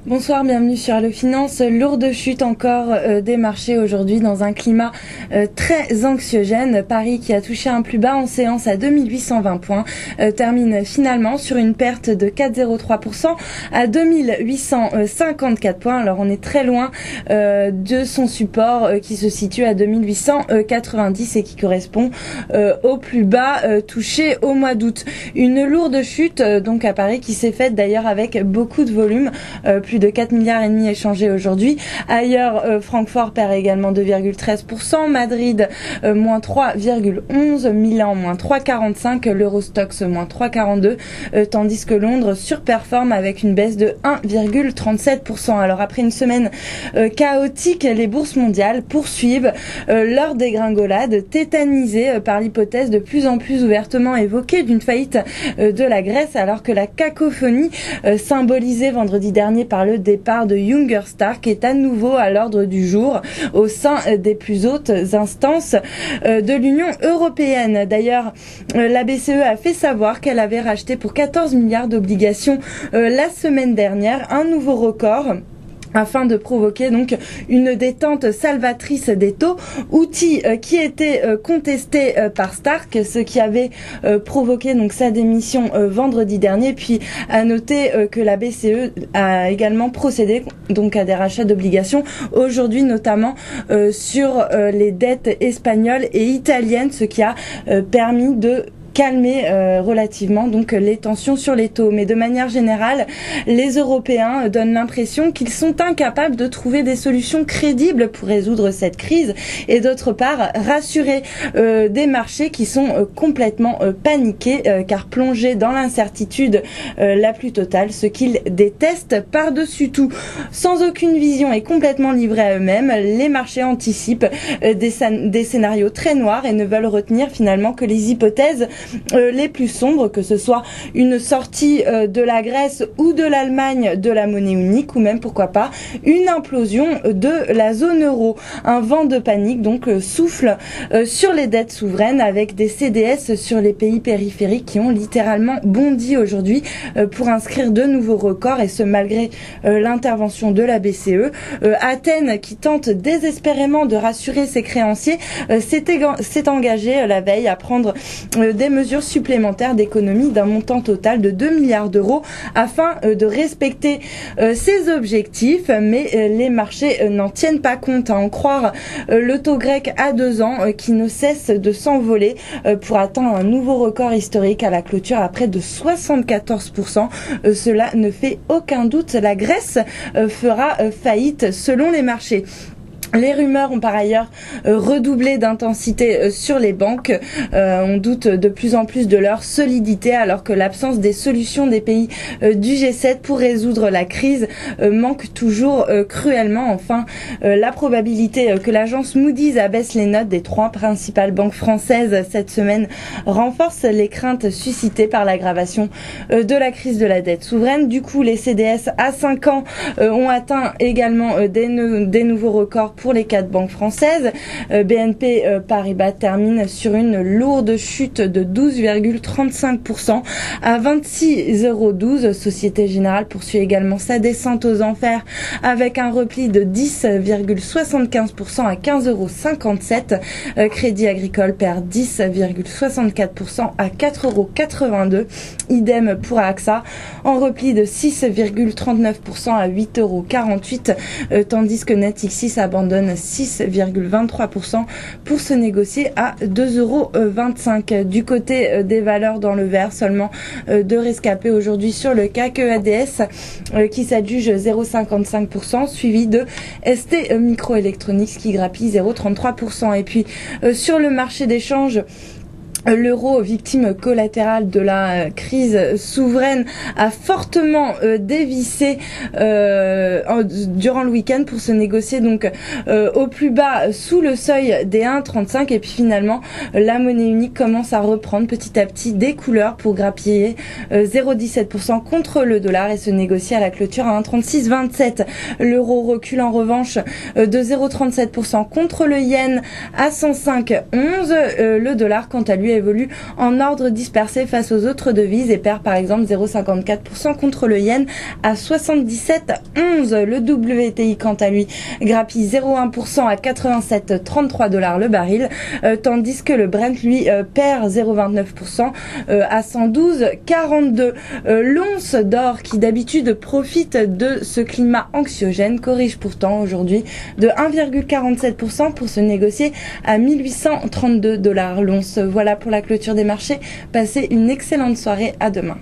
Bonsoir, bienvenue sur Allo Finance. Lourde chute encore des marchés aujourd'hui dans un climat très anxiogène. Paris qui a touché un plus bas en séance à 2820 points termine finalement sur une perte de 4,03% à 2854 points. Alors on est très loin de son support qui se situe à 2890 et qui correspond au plus bas touché au mois d'août. Une lourde chute donc à Paris qui s'est faite d'ailleurs avec beaucoup de volume, plus de 4,5 milliards échangés aujourd'hui. Ailleurs, Francfort perd également 2,13%, Madrid moins 3,11%, Milan moins 3,45%, l'Eurostoxx moins 3,42%, tandis que Londres surperforme avec une baisse de 1,37%. Alors après une semaine chaotique, les bourses mondiales poursuivent leur dégringolade, tétanisées par l'hypothèse de plus en plus ouvertement évoquée d'une faillite de la Grèce, alors que la cacophonie symbolisée vendredi dernier par le départ de Junger Stark est à nouveau à l'ordre du jour au sein des plus hautes instances de l'Union européenne. D'ailleurs, la BCE a fait savoir qu'elle avait racheté pour 14 milliards d'obligations la semaine dernière, un nouveau record, afin de provoquer donc une détente salvatrice des taux, outil qui était contesté par Stark, ce qui avait provoqué donc sa démission vendredi dernier. Puis à noter que la BCE a également procédé donc à des rachats d'obligations aujourd'hui, notamment sur les dettes espagnoles et italiennes, ce qui a permis de calmer relativement donc les tensions sur les taux. Mais de manière générale, les Européens donnent l'impression qu'ils sont incapables de trouver des solutions crédibles pour résoudre cette crise et d'autre part rassurer des marchés qui sont complètement paniqués car plongés dans l'incertitude la plus totale, ce qu'ils détestent par-dessus tout. Sans aucune vision et complètement livrés à eux-mêmes, les marchés anticipent des scénarios très noirs et ne veulent retenir finalement que les hypothèses les plus sombres, que ce soit une sortie de la Grèce ou de l'Allemagne de la monnaie unique, ou même pourquoi pas une implosion de la zone euro. Un vent de panique donc souffle sur les dettes souveraines, avec des CDS sur les pays périphériques qui ont littéralement bondi aujourd'hui pour inscrire de nouveaux records, et ce malgré l'intervention de la BCE. Athènes, qui tente désespérément de rassurer ses créanciers, s'est engagé la veille à prendre des mesures supplémentaires d'économie d'un montant total de 2 milliards d'euros afin de respecter ses objectifs, mais les marchés n'en tiennent pas compte, à en croire le taux grec à 2 ans qui ne cesse de s'envoler pour atteindre un nouveau record historique à la clôture à près de 74%. Cela ne fait aucun doute, la Grèce fera faillite selon les marchés. Les rumeurs ont par ailleurs redoublé d'intensité sur les banques. On doute de plus en plus de leur solidité, alors que l'absence des solutions des pays du G7 pour résoudre la crise manque toujours cruellement. Enfin, la probabilité que l'agence Moody's abaisse les notes des 3 principales banques françaises cette semaine renforce les craintes suscitées par l'aggravation de la crise de la dette souveraine. Du coup, les CDS à 5 ans ont atteint également des nouveaux records pour les 4 banques françaises. BNP Paribas termine sur une lourde chute de 12,35% à 26,12 €. Société Générale poursuit également sa descente aux enfers avec un repli de 10,75% à 15,57 €. Crédit Agricole perd 10,64% à 4,82 €. Idem pour AXA, en repli de 6,39% à 8,48 €, tandis que Natixis abandonne 6,23% pour se négocier à 2,25 €. Du côté des valeurs dans le vert, seulement 2 rescapés aujourd'hui sur le CAC. ADS qui s'adjuge 0,55%, suivi de ST Microelectronics qui grappille 0,33%. Et puis sur le marché d'échange, l'euro, victime collatérale de la crise souveraine, a fortement dévissé durant le week-end pour se négocier donc au plus bas sous le seuil des 1,35, et puis finalement la monnaie unique commence à reprendre petit à petit des couleurs pour grappiller 0,17% contre le dollar et se négocier à la clôture à 1,3627. L'euro recule en revanche de 0,37% contre le yen à 105,11. Le dollar quant à lui évolue en ordre dispersé face aux autres devises et perd par exemple 0,54% contre le yen à 77,11. Le WTI quant à lui grappille 0,1% à 87,33 $ le baril, tandis que le Brent lui perd 0,29% à 112,42. L'once d'or qui d'habitude profite de ce climat anxiogène corrige pourtant aujourd'hui de 1,47% pour se négocier à 1832 $ l'once. Voilà pour la clôture des marchés. Passez une excellente soirée, à demain.